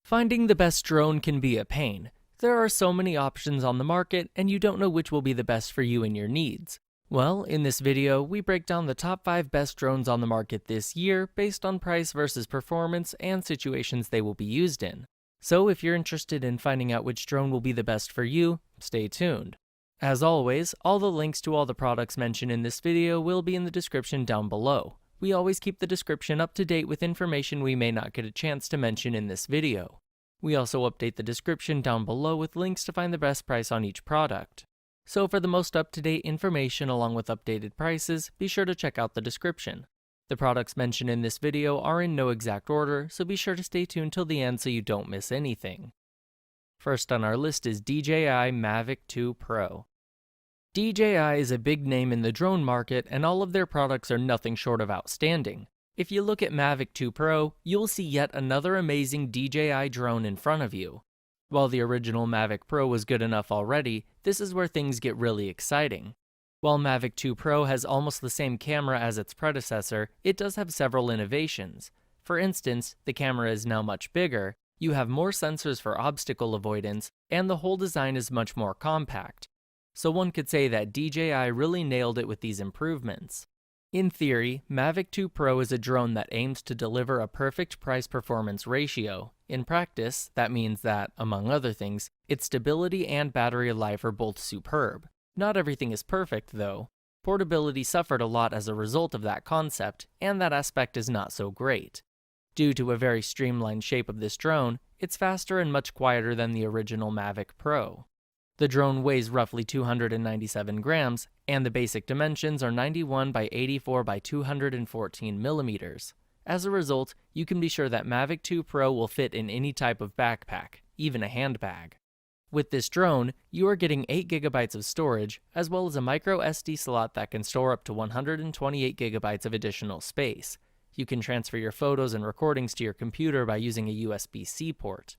Finding the best drone can be a pain. There are so many options on the market, and you don't know which will be the best for you and your needs. Well, in this video, we break down the top 5 best drones on the market this year based on price versus performance and situations they will be used in. So if you're interested in finding out which drone will be the best for you, stay tuned. As always, all the links to all the products mentioned in this video will be in the description down below. We always keep the description up to date with information we may not get a chance to mention in this video. We also update the description down below with links to find the best price on each product. So for the most up-to-date information along with updated prices, be sure to check out the description. The products mentioned in this video are in no exact order, so be sure to stay tuned till the end so you don't miss anything. First on our list is DJI Mavic 2 Pro. DJI is a big name in the drone market, and all of their products are nothing short of outstanding. If you look at Mavic 2 Pro, you'll see yet another amazing DJI drone in front of you. While the original Mavic Pro was good enough already, this is where things get really exciting. While Mavic 2 Pro has almost the same camera as its predecessor, it does have several innovations. For instance, the camera is now much bigger, you have more sensors for obstacle avoidance, and the whole design is much more compact. So one could say that DJI really nailed it with these improvements. In theory, Mavic 2 Pro is a drone that aims to deliver a perfect price-performance ratio. In practice, that means that, among other things, its stability and battery life are both superb. Not everything is perfect, though. Portability suffered a lot as a result of that concept, and that aspect is not so great. Due to a very streamlined shape of this drone, it's faster and much quieter than the original Mavic Pro. The drone weighs roughly 297 grams, and the basic dimensions are 91 by 84 by 214 millimeters. As a result, you can be sure that Mavic 2 Pro will fit in any type of backpack, even a handbag. With this drone, you are getting 8 GB of storage, as well as a micro SD slot that can store up to 128 GB of additional space. You can transfer your photos and recordings to your computer by using a USB-C port.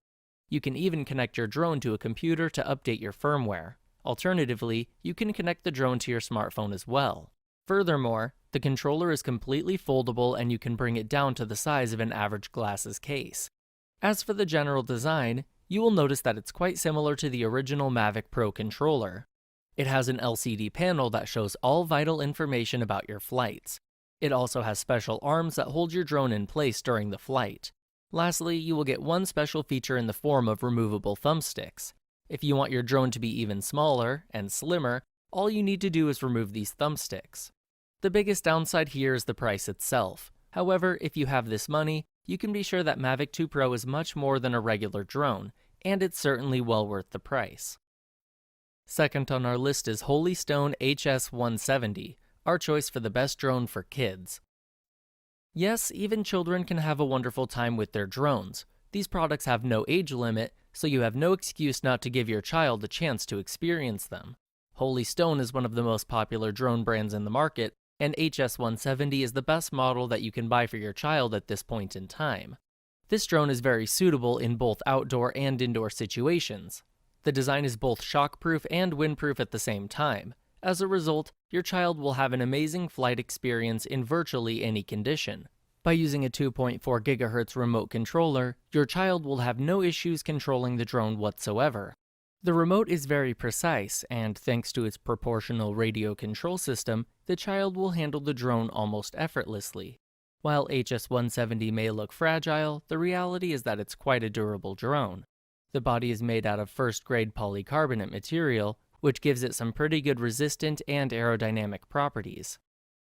You can even connect your drone to a computer to update your firmware. Alternatively, you can connect the drone to your smartphone as well. Furthermore, the controller is completely foldable and you can bring it down to the size of an average glasses case. As for the general design, you will notice that it's quite similar to the original Mavic Pro controller. It has an LCD panel that shows all vital information about your flights. It also has special arms that hold your drone in place during the flight. Lastly, you will get one special feature in the form of removable thumbsticks. If you want your drone to be even smaller and slimmer, all you need to do is remove these thumbsticks. The biggest downside here is the price itself. However, if you have this money, you can be sure that Mavic 2 Pro is much more than a regular drone, and it's certainly well worth the price. Second on our list is Holystone HS170, our choice for the best drone for kids. Yes, even children can have a wonderful time with their drones. These products have no age limit, so you have no excuse not to give your child a chance to experience them. Holystone is one of the most popular drone brands in the market, and HS170 is the best model that you can buy for your child at this point in time. This drone is very suitable in both outdoor and indoor situations. The design is both shockproof and windproof at the same time. As a result, your child will have an amazing flight experience in virtually any condition. By using a 2.4 GHz remote controller, your child will have no issues controlling the drone whatsoever. The remote is very precise, and thanks to its proportional radio control system, the child will handle the drone almost effortlessly. While HS170 may look fragile, the reality is that it's quite a durable drone. The body is made out of first-grade polycarbonate material, which gives it some pretty good resistant and aerodynamic properties.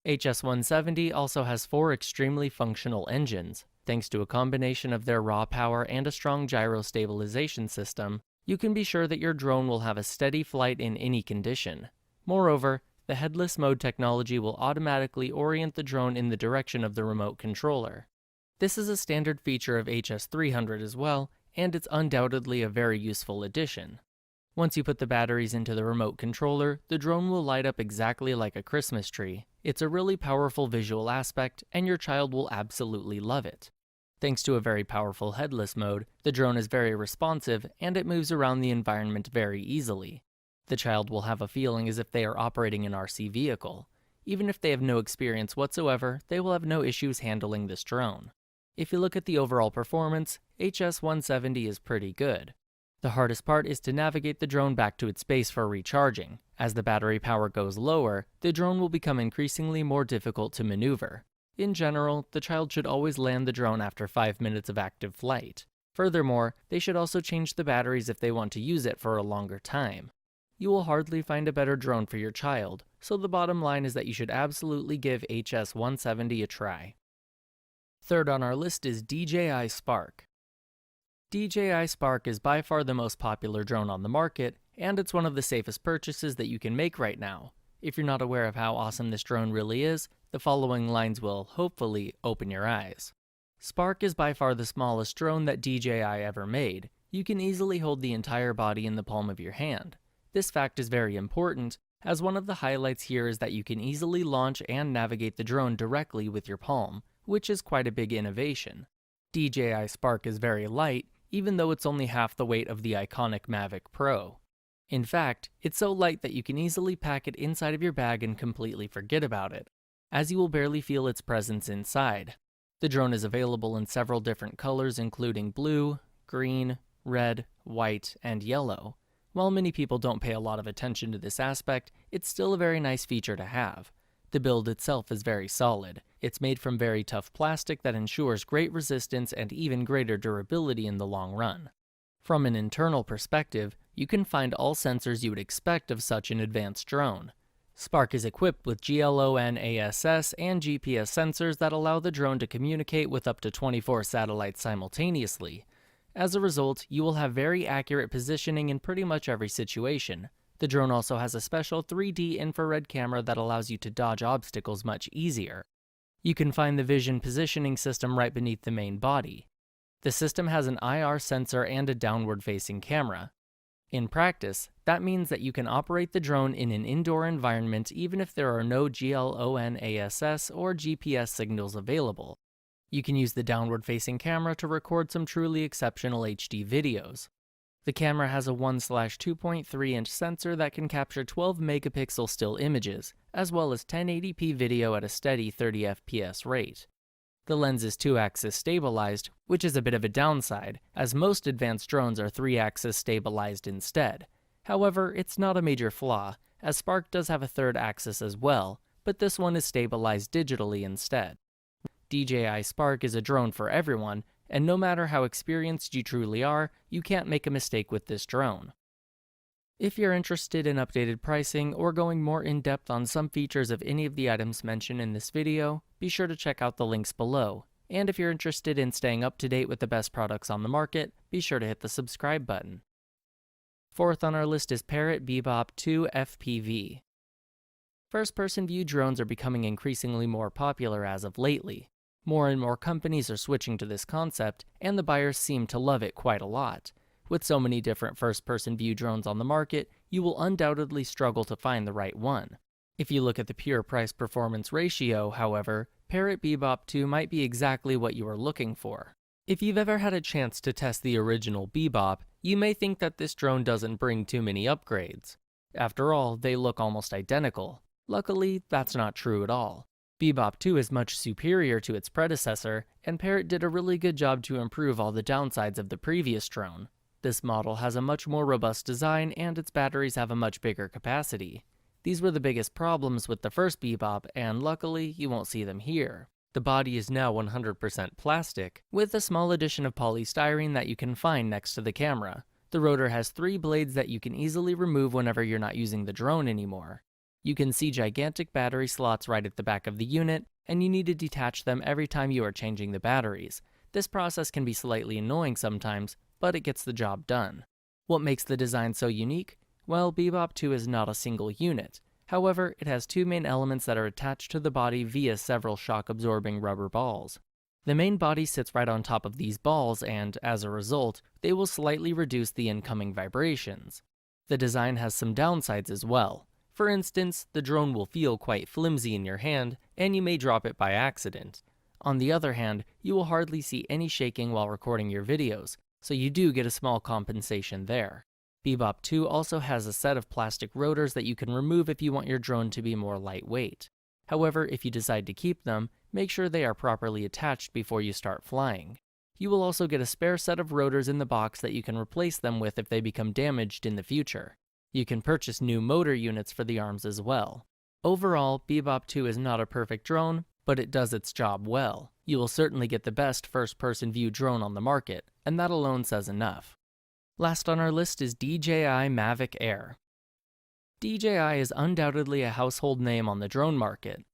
HS170 also has 4 extremely functional engines. Thanks to a combination of their raw power and a strong gyro stabilization system, you can be sure that your drone will have a steady flight in any condition. Moreover, the headless mode technology will automatically orient the drone in the direction of the remote controller. This is a standard feature of HS300 as well, and it's undoubtedly a very useful addition. Once you put the batteries into the remote controller, the drone will light up exactly like a Christmas tree. It's a really powerful visual aspect, and your child will absolutely love it. Thanks to a very powerful headless mode, the drone is very responsive, and it moves around the environment very easily. The child will have a feeling as if they are operating an RC vehicle. Even if they have no experience whatsoever, they will have no issues handling this drone. If you look at the overall performance, HS-170 is pretty good. The hardest part is to navigate the drone back to its base for recharging. As the battery power goes lower, the drone will become increasingly more difficult to maneuver. In general, the child should always land the drone after 5 minutes of active flight. Furthermore, they should also change the batteries if they want to use it for a longer time. You will hardly find a better drone for your child, so the bottom line is that you should absolutely give HS-170 a try. Third on our list is DJI Spark. DJI Spark is by far the most popular drone on the market, and it's one of the safest purchases that you can make right now. If you're not aware of how awesome this drone really is, the following lines will, hopefully, open your eyes. Spark is by far the smallest drone that DJI ever made. You can easily hold the entire body in the palm of your hand. This fact is very important, as one of the highlights here is that you can easily launch and navigate the drone directly with your palm, which is quite a big innovation. DJI Spark is very light, even though it's only half the weight of the iconic Mavic Pro. In fact, it's so light that you can easily pack it inside of your bag and completely forget about it, as you will barely feel its presence inside. The drone is available in several different colors including blue, green, red, white, and yellow. While many people don't pay a lot of attention to this aspect, it's still a very nice feature to have. The build itself is very solid. It's made from very tough plastic that ensures great resistance and even greater durability in the long run. From an internal perspective, you can find all sensors you would expect of such an advanced drone. Spark is equipped with GLONASS and GPS sensors that allow the drone to communicate with up to 24 satellites simultaneously. As a result, you will have very accurate positioning in pretty much every situation. The drone also has a special 3D infrared camera that allows you to dodge obstacles much easier. You can find the vision positioning system right beneath the main body. The system has an IR sensor and a downward-facing camera. In practice, that means that you can operate the drone in an indoor environment even if there are no GLONASS or GPS signals available. You can use the downward-facing camera to record some truly exceptional HD videos. The camera has a 1/2.3-inch sensor that can capture 12 megapixel still images, as well as 1080p video at a steady 30 FPS rate. The lens is 2-axis stabilized, which is a bit of a downside, as most advanced drones are 3-axis stabilized instead. However, it's not a major flaw, as Spark does have a 3rd axis as well, but this one is stabilized digitally instead. DJI Spark is a drone for everyone, and no matter how experienced you truly are, you can't make a mistake with this drone. If you're interested in updated pricing or going more in-depth on some features of any of the items mentioned in this video, be sure to check out the links below. And if you're interested in staying up to date with the best products on the market, be sure to hit the subscribe button. Fourth on our list is Parrot Bebop 2 FPV. First-person view drones are becoming increasingly more popular as of lately. More and more companies are switching to this concept, and the buyers seem to love it quite a lot. With so many different first-person view drones on the market, you will undoubtedly struggle to find the right one. If you look at the pure price-performance ratio, however, Parrot Bebop 2 might be exactly what you are looking for. If you've ever had a chance to test the original Bebop, you may think that this drone doesn't bring too many upgrades. After all, they look almost identical. Luckily, that's not true at all. Bebop 2 is much superior to its predecessor, and Parrot did a really good job to improve all the downsides of the previous drone. This model has a much more robust design, and its batteries have a much bigger capacity. These were the biggest problems with the first Bebop, and luckily, you won't see them here. The body is now 100% plastic, with a small addition of polystyrene that you can find next to the camera. The rotor has 3 blades that you can easily remove whenever you're not using the drone anymore. You can see gigantic battery slots right at the back of the unit, and you need to detach them every time you are changing the batteries. This process can be slightly annoying sometimes, but it gets the job done. What makes the design so unique? Well, Bebop 2 is not a single unit. However, it has 2 main elements that are attached to the body via several shock-absorbing rubber balls. The main body sits right on top of these balls, and as a result, they will slightly reduce the incoming vibrations. The design has some downsides as well. For instance, the drone will feel quite flimsy in your hand, and you may drop it by accident. On the other hand, you will hardly see any shaking while recording your videos, so you do get a small compensation there. Bebop 2 also has a set of plastic rotors that you can remove if you want your drone to be more lightweight. However, if you decide to keep them, Make sure they are properly attached before you start flying. You will also get a spare set of rotors in the box that you can replace them with if they become damaged in the future. You can purchase new motor units for the arms as well. Overall, Bebop 2 is not a perfect drone, but it does its job well. You will certainly get the best first-person view drone on the market, and that alone says enough. Last on our list is DJI Mavic Air. DJI is undoubtedly a household name on the drone market.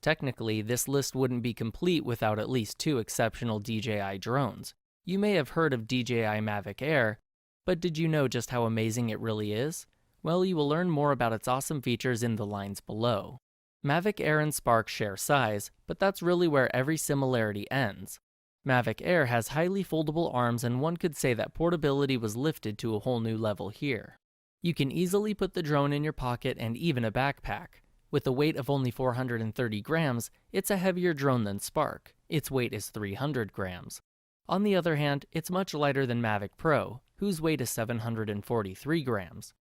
Technically, this list wouldn't be complete without at least 2 exceptional DJI drones. You may have heard of DJI Mavic Air, but did you know just how amazing it really is? Well, you will learn more about its awesome features in the lines below. Mavic Air and Spark share size, but that's really where every similarity ends. Mavic Air has highly foldable arms, and one could say that portability was lifted to a whole new level here. You can easily put the drone in your pocket and even a backpack. With a weight of only 430 grams, it's a heavier drone than Spark. Its weight is 300 grams. On the other hand, it's much lighter than Mavic Pro, whose weight is 743 grams.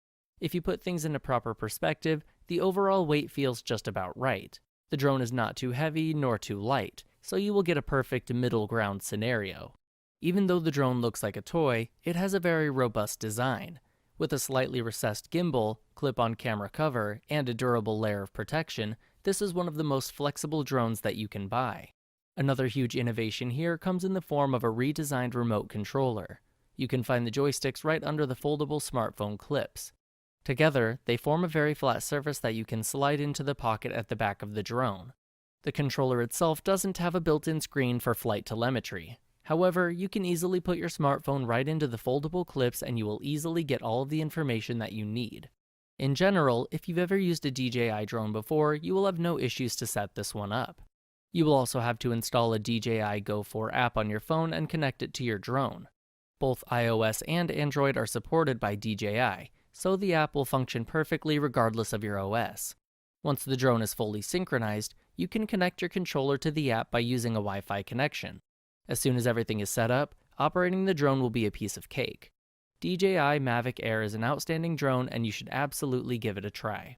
If you put things into proper perspective, the overall weight feels just about right. The drone is not too heavy nor too light, so you will get a perfect middle ground scenario. Even though the drone looks like a toy, it has a very robust design. With a slightly recessed gimbal, clip-on camera cover, and a durable layer of protection, this is one of the most flexible drones that you can buy. Another huge innovation here comes in the form of a redesigned remote controller. You can find the joysticks right under the foldable smartphone clips. Together, they form a very flat surface that you can slide into the pocket at the back of the drone. The controller itself doesn't have a built-in screen for flight telemetry. However, you can easily put your smartphone right into the foldable clips and you will easily get all of the information that you need. In general, if you've ever used a DJI drone before, you will have no issues to set this one up. You will also have to install a DJI Go 4 app on your phone and connect it to your drone. Both iOS and Android are supported by DJI, so the app will function perfectly regardless of your OS. Once the drone is fully synchronized, you can connect your controller to the app by using a Wi-Fi connection. As soon as everything is set up, operating the drone will be a piece of cake. DJI Mavic Air is an outstanding drone and you should absolutely give it a try.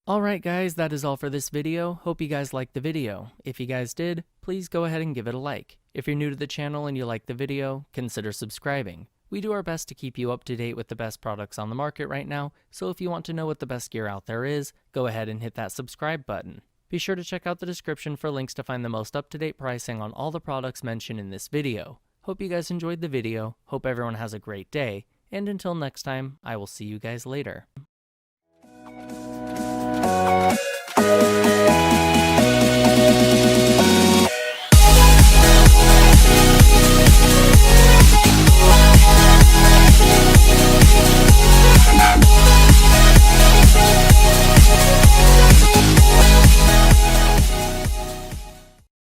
Alright guys, that is all for this video. Hope you guys liked the video. If you guys did, please go ahead and give it a like. If you're new to the channel and you like the video, consider subscribing. We do our best to keep you up to date with the best products on the market right now, so if you want to know what the best gear out there is, go ahead and hit that subscribe button. Be sure to check out the description for links to find the most up-to-date pricing on all the products mentioned in this video. Hope you guys enjoyed the video, hope everyone has a great day, and until next time, I will see you guys later.